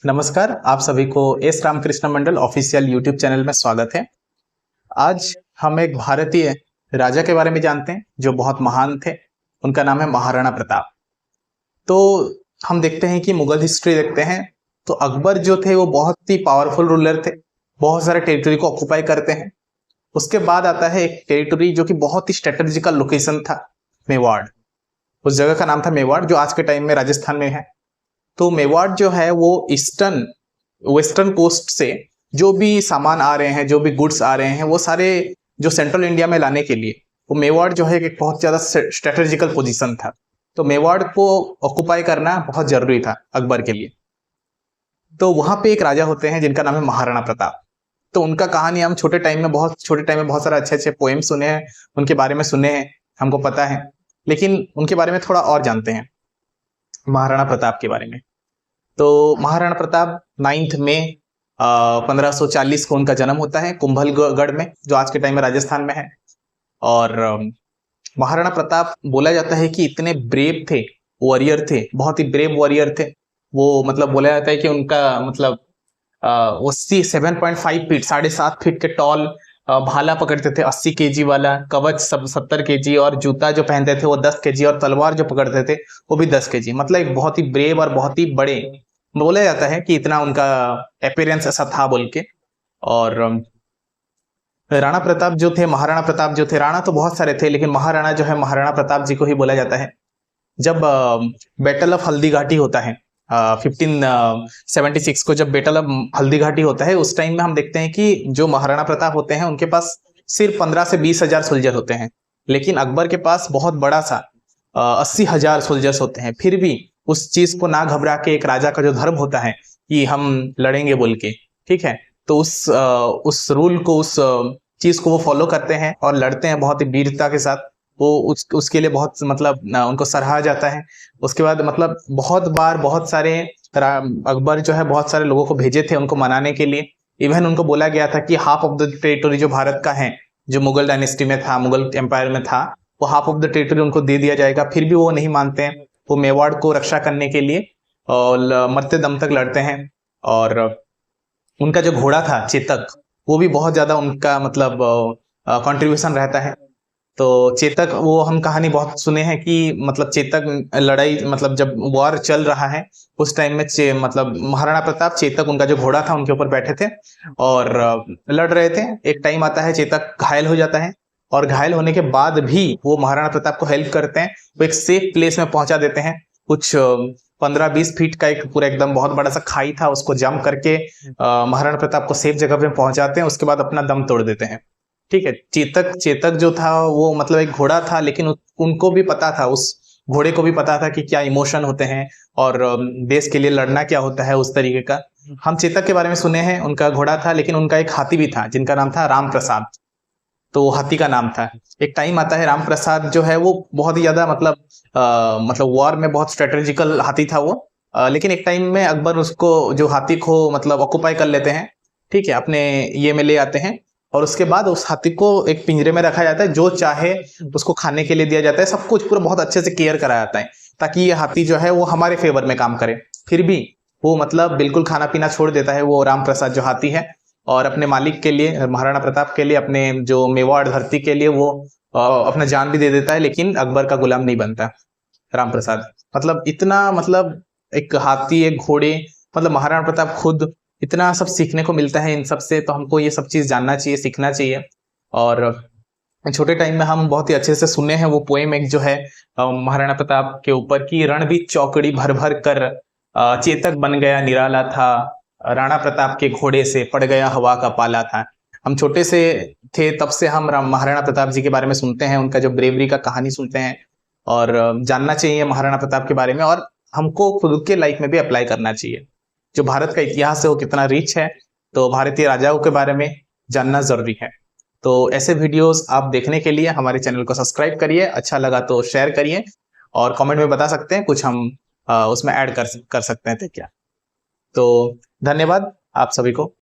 नमस्कार, आप सभी को एस रामकृष्ण मंडल ऑफिशियल यूट्यूब चैनल में स्वागत है। आज हम एक भारतीय राजा के बारे में जानते हैं जो बहुत महान थे। उनका नाम है महाराणा प्रताप। तो हम देखते हैं कि मुगल हिस्ट्री देखते हैं तो अकबर जो थे वो बहुत ही पावरफुल रूलर थे, बहुत सारे टेरिटरी को ऑक्युपाई करते हैं। उसके बाद आता है एक टेरिटरी जो कि बहुत ही स्ट्रेटेजिकल लोकेशन था, मेवाड़। उस जगह का नाम था मेवाड़, जो आज के टाइम में राजस्थान में है। तो मेवाड़ जो है वो ईस्टर्न वेस्टर्न कोस्ट से जो भी सामान आ रहे हैं, जो भी गुड्स आ रहे हैं, वो सारे जो सेंट्रल इंडिया में लाने के लिए वो मेवाड़ जो है एक बहुत ज्यादा स्ट्रेटेजिकल पोजीशन था। तो मेवाड़ को ऑक्युपाई करना बहुत जरूरी था अकबर के लिए। तो वहां पे एक राजा होते हैं जिनका नाम है महाराणा प्रताप। तो उनका कहानी हम छोटे टाइम में बहुत सारे अच्छे अच्छे पोएम सुने हैं, उनके बारे में सुने हैं, हमको पता है। लेकिन उनके बारे में थोड़ा और जानते हैं, महाराणा प्रताप के बारे में। तो महाराणा प्रताप 9 मई 1540 को उनका जन्म होता है कुंभलगढ़ में, जो आज के टाइम में राजस्थान में है। और महाराणा प्रताप बोला जाता है कि इतने ब्रेव थे, वॉरियर थे, बहुत ही ब्रेव वॉरियर थे वो। मतलब बोला जाता है कि उनका मतलब वो 7.5 फीट, 7.5 फीट के टॉल भाला पकड़ते थे 80 केजी वाला, कवच सब 70 केजी, और जूता जो पहनते थे वो 10 केजी, और तलवार जो पकड़ते थे वो भी 10 केजी। मतलब एक बहुत ही ब्रेव और बहुत ही बड़े, बोला जाता है कि इतना उनका अपीयरेंस ऐसा था बोल के। और राणा प्रताप जो थे, महाराणा प्रताप जो थे, राणा तो बहुत सारे थे लेकिन महाराणा जो है महाराणा प्रताप जी को ही बोला जाता है। जब बैटल ऑफ हल्दी घाटी होता है 1576 को, जब बैटल ऑफ हल्दी घाटी होता है, उस टाइम में हम देखते हैं कि जो महाराणा प्रताप होते हैं उनके पास सिर्फ 15 से 20 हजार सोल्जर होते हैं। लेकिन अकबर के पास बहुत बड़ा सा 80,000 सोल्जर्स होते हैं। फिर भी उस चीज को ना घबरा के, एक राजा का जो धर्म होता है कि हम लड़ेंगे बोल के, ठीक है, तो उस रूल को, उस चीज को वो फॉलो करते हैं और लड़ते हैं बहुत ही वीरता के साथ। वो उसके लिए बहुत मतलब उनको सराहा जाता है। उसके बाद मतलब बहुत बार बहुत सारे अकबर जो है बहुत सारे लोगों को भेजे थे उनको मनाने के लिए। इवन उनको बोला गया था कि हाफ ऑफ द टेरिटोरी जो भारत का है, जो मुगल डायनेस्टी में था, मुगल एम्पायर में था, वो हाफ ऑफ द टेरिटोरी उनको दे दिया जाएगा। फिर भी वो नहीं मानते हैं। वो मेवाड़ को रक्षा करने के लिए और मरते दम तक लड़ते हैं। और उनका जो घोड़ा था चेतक, वो भी बहुत ज्यादा उनका मतलब कंट्रीब्यूशन रहता है। तो चेतक, वो हम कहानी बहुत सुने हैं कि मतलब चेतक लड़ाई, मतलब जब वॉर चल रहा है उस टाइम में मतलब महाराणा प्रताप चेतक, उनका जो घोड़ा था, उनके ऊपर बैठे थे और लड़ रहे थे। एक टाइम आता है चेतक घायल हो जाता है, और घायल होने के बाद भी वो महाराणा प्रताप को हेल्प करते हैं। वो एक सेफ प्लेस में पहुंचा देते हैं। कुछ 15-20 फीट का एक पूरा एकदम बहुत बड़ा सा खाई था, उसको जंप करके महाराणा प्रताप को सेफ जगह पे पहुंचाते हैं। उसके बाद अपना दम तोड़ देते हैं। ठीक है, चेतक जो था वो मतलब एक घोड़ा था, लेकिन उनको भी पता था, उस घोड़े को भी पता था कि क्या इमोशन होते हैं और देश के लिए लड़ना क्या होता है, उस तरीके का। हम चेतक के बारे में सुने हैं, उनका घोड़ा था, लेकिन उनका एक हाथी भी था जिनका नाम था राम प्रसाद। तो वो हाथी का नाम था। एक टाइम आता है राम प्रसाद जो है वो बहुत ही ज्यादा मतलब वॉर में बहुत स्ट्रेटेजिकल हाथी था वो। लेकिन एक टाइम में अकबर उसको, जो हाथी को मतलब ऑक्युपाई कर लेते हैं, ठीक है, अपने ये में ले आते हैं। और उसके बाद उस हाथी को एक पिंजरे में रखा जाता है, जो चाहे उसको खाने के लिए दिया जाता है, सब कुछ पूरा बहुत अच्छे से केयर करा जाता है ताकि ये हाथी जो है वो हमारे फेवर में काम करे। फिर भी वो मतलब बिल्कुल खाना पीना छोड़ देता है वो राम प्रसाद जो हाथी है, और अपने मालिक के लिए, महाराणा प्रताप के लिए, अपने जो मेवाड़ धरती के लिए वो अपना जान भी दे देता है। लेकिन अकबर का गुलाम नहीं बनता राम प्रसाद। मतलब इतना, मतलब एक हाथी, एक घोड़े, मतलब महाराणा प्रताप खुद, इतना सब सीखने को मिलता है इन सब से। तो हमको ये सब चीज जानना चाहिए, सीखना चाहिए। और छोटे टाइम में हम बहुत ही अच्छे से सुने हैं वो पोएम, एक जो है महाराणा प्रताप के ऊपर की, रण भी चौकड़ी भर भर कर चेतक बन गया निराला था, राणा प्रताप के घोड़े से पड़ गया हवा का पाला था। हम छोटे से थे तब से हम महाराणा प्रताप जी के बारे में सुनते हैं, उनका जो ब्रेवरी का कहानी सुनते हैं, और जानना चाहिए महाराणा प्रताप के बारे में। और हमको खुद के लाइफ में भी अप्लाई करना चाहिए। जो भारत का इतिहास है वो कितना रिच है, तो भारतीय राजाओं के बारे में जानना जरूरी है। तो ऐसे वीडियोस आप देखने के लिए हमारे चैनल को सब्सक्राइब करिए, अच्छा लगा तो शेयर करिए, और कमेंट में बता सकते हैं कुछ हम उसमें ऐड कर सकते हैं तो क्या। तो धन्यवाद आप सभी को।